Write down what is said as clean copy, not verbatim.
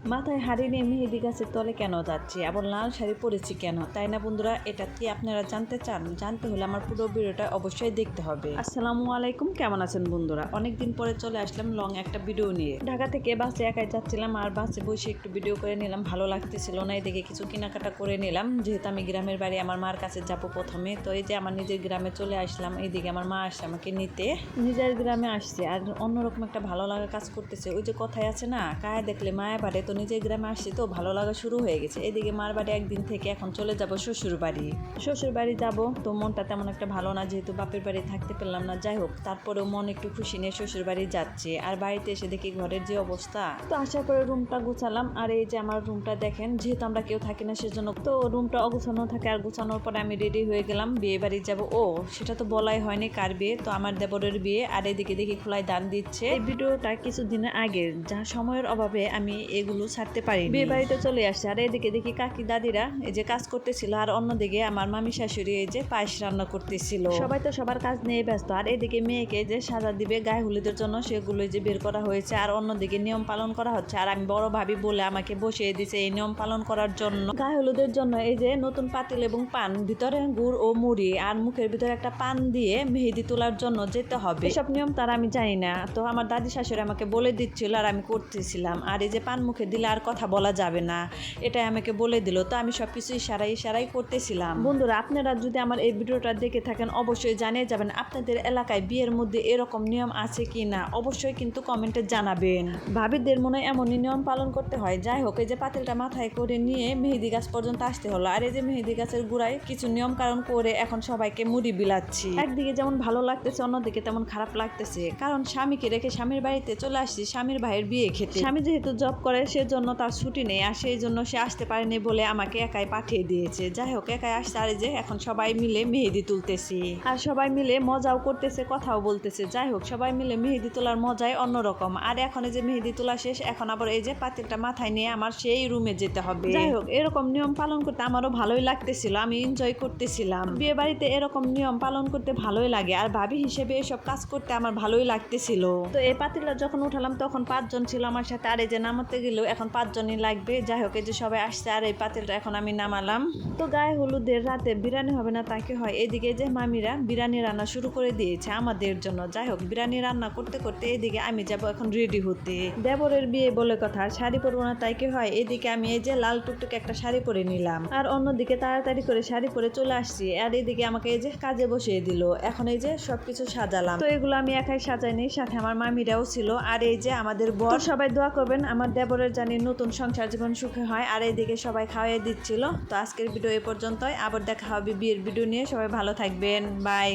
মাথায় হাড়ি নিয়ে মেহেদি গাছের তলে কেন যাচ্ছি, আবার লাল শাড়ি পরেছি কেন, তাই না বন্ধুরা? এটা কি আপনারা জানতে চান? জানতে হলে আমার পুরো ভিডিওটা অবশ্যই দেখতে হবে। আসসালামু আলাইকুম, কেমন আছেন বন্ধুরা? অনেকদিন পরে চলে আসলাম লং একটা ভিডিও নিয়ে। ঢাকা থেকে বাসে একাই যাচ্ছিলাম, আর বাসে বসে একটু ভিডিও করে নিলাম, ভালো লাগতেছিল না। এদিকে কিছু কেনাকাটা করে নিলাম, যেহেতু আমি গ্রামের বাড়ি আমার মার কাছে যাবো প্রথমে। তো এই যে আমার নিজের গ্রামে চলে আসলাম, এইদিকে আমার মা আসছে আমাকে নিতে। নিজের গ্রামে আসছে আর অন্যরকম একটা ভালো লাগা কাজ করতেছে। ওই যে কথায় আছে না, কায়া দেখলে মায়া বাড়ে, তো নিজের গ্রামে আসছি তো ভালো লাগা শুরু হয়ে গেছে। এদিকে মার বাড়ি একদিন থেকে এখন চলে যাব শ্বশুর বাড়ি। শ্বশুর বাড়ি যাবো, তো মনটা তেমন একটা ভালো না, যেহেতু বাপের বাড়ি থাকতে পেলাম না। যাই হোক, তারপরেও মন একটু খুশি নিয়ে শ্বশুর বাড়ি যাচ্ছে। আর বাড়িতে এসে দেখি ঘরের যে অবস্থা, তো আসার পরে রুমটা গুছালাম। আর এই যে আমার রুমটা দেখেন, যেহেতু আমরা কেউ থাকি না সেজন্য তো রুমটা অগুছানো থাকে। আর গুছানোর পরে আমি রেডি হয়ে গেলাম বিয়ে বাড়ি যাবো। ও সেটা তো বলাই হয়নি কার বিয়ে, তো আমার দেবরের বিয়ে। আর এদিকে দেখি খোলায় দান দিচ্ছে। এই ভিডিওটা কিছুদিনের আগে, যা সময়ের অভাবে আমি এগুলো ছাড়তে পারি। বিয়ে বাড়িতে চলে আসছে। আর এদিকে দেখি কাকি দাদিরা এই যে কাজ করতেছিল, আর অন্যদিকে আমার মামি শাশুড়ি এই যে পায়েস রান্না করতেছিল। সবাই তো সবার কাজ নিয়ে ব্যস্ত। আর এদিকে মেয়েকে যে সাজা দিবে গায়ে হলুদের জন্য, সেগুলো যে বের করা হয়েছে। আর অন্যদিকে নিয়ম পালন করা হচ্ছে। আর আমি বড় ভাবি বলে আমাকে বসিয়ে দিছে এই নিয়ম পালন করার জন্য। গায়ে হলুদের জন্য এই যে নতুন পাতিল এবং পান, ভিতরে গুড় ও মুড়ি, আর মুখের ভিতরে একটা পান দিয়ে মেহেদি তোলার জন্য যেতে হবে। এসব নিয়ম তার আমি জানি না, তো আমার দাদি শাশুড়ি আমাকে বলে দিচ্ছিল আর আমি করতেছিলাম। আর এই যে পান মুখে দিলে আর কথা বলা যাবে না, এটাই আমাকে বলে দিল। তো আমি সবকিছু ইশারাই করতেছিলাম। বন্ধুরা, আপনারা যদি আমার এই ভিডিওটা দেখে থাকেন অবশ্যই জানিয়ে যাবেন আপনাদের এলাকায় বিয়ের মধ্যে এরকম নিয়ম আছে কি না, অবশ্যই কিন্তু কমেন্টে জানাবেন। ভাবিদের মনে এমনই নিয়ম পালন করতে হয়। যাই হোক, এই যে পাতিলটা মাথায় করে নিয়ে মেহেদি গাছ পর্যন্ত আসতে হলো। আর এই যে মেহেদি গাছের গুড়ায় কিছু নিয়ম কারণ করে এখন সবাইকে মুড়ি বিলাচ্ছি। একদিকে যেমন ভালো লাগতেছে, অন্যদিকে তেমন খারাপ লাগতেছে, কারণ স্বামীকে রেখে স্বামীর বাড়িতে চলে আসছি স্বামীর ভাইয়ের বিয়ে খেতে। স্বামী যেহেতু জব করে সেজন্য তার ছুটি নেই, আর সেই জন্য সে আসতে পারেনি বলে আমাকে একাই পাঠিয়ে দিয়েছে। যাই হোক, একাই আসতে। আর যে এখন সবাই মিলে মেহেদি তুলতেছি, আর সবাই মিলে মজাও করতেছে, কথাও বলতেছে। যাই হোক, সবাই মিলে মেহেদি তোলার মজাই অন্যরকম। আর এখন এই যে মেহেদি তোলা শেষ, এখন আবার এই যে পাতিলটা মাথায় নিয়ে আমার সেই রুমে যেতে হবে। যাই হোক, এরকম নিয়ম পালন করতে আমারও ভালোই লাগতেছিল, আমি এনজয় করতেছিলাম। বিয়ে বাড়িতে এরকম নিয়ম পালন করতে ভালোই লাগে, আর ভাবি হিসেবে এসব কাজ করতে আমার ভালোই লাগতেছিল। তো এই পাতিলটা যখন উঠালাম তখন 5 জন ছিল আমার সাথে, আর এই যে নামাতে গেলেও এখন 5 জনই লাগবে। যাই হোক, এই যে সবাই আসছে, আর এই পাতিলটা এখন আমি নামালাম। তো গায়ে হলুদের রাতে বিরিয়ানি হবে না তাকে হয়। এদিকে যে মামিরা বিরিয়ানি রান্না শুরু করে দিয়েছে আমাদের জন্য। যাই হোক, বিরিয়ানি রান্না করতে করতে এদিকে আমি যাব এখন রেডি হতে। দেবরের বিয়ে বলে কথা, শাড়ি পরবো না তাই কি হয়। এদিকে আমি এই যে লাল টুকটুকে একটা শাড়ি পরে নিলাম, আর অন্যদিকে তাড়াতাড়ি করে শাড়ি পরে চলে আসছি। আর এদিকে আমাকে এই যে কাজে বসিয়ে দিল। এখন এই যে সবকিছু সাজালাম। তো এগুলো আমি একাই সাজাইনি, সাথে আমার মামিরাও ছিল। আর এই যে আমাদের বর, সবাই দোয়া করবেন আমার দেবরের জানি নতুন সংসার জীবন সুখে হয়। আর এইদিকে সবাই খাওয়াই দিচ্ছিল। তো আজকের ভিডিও এ পর্যন্তই, আবার দেখা হবে বিয়ের ভিডিও নিয়ে। সবাই ভালো থাকবেন, বাই।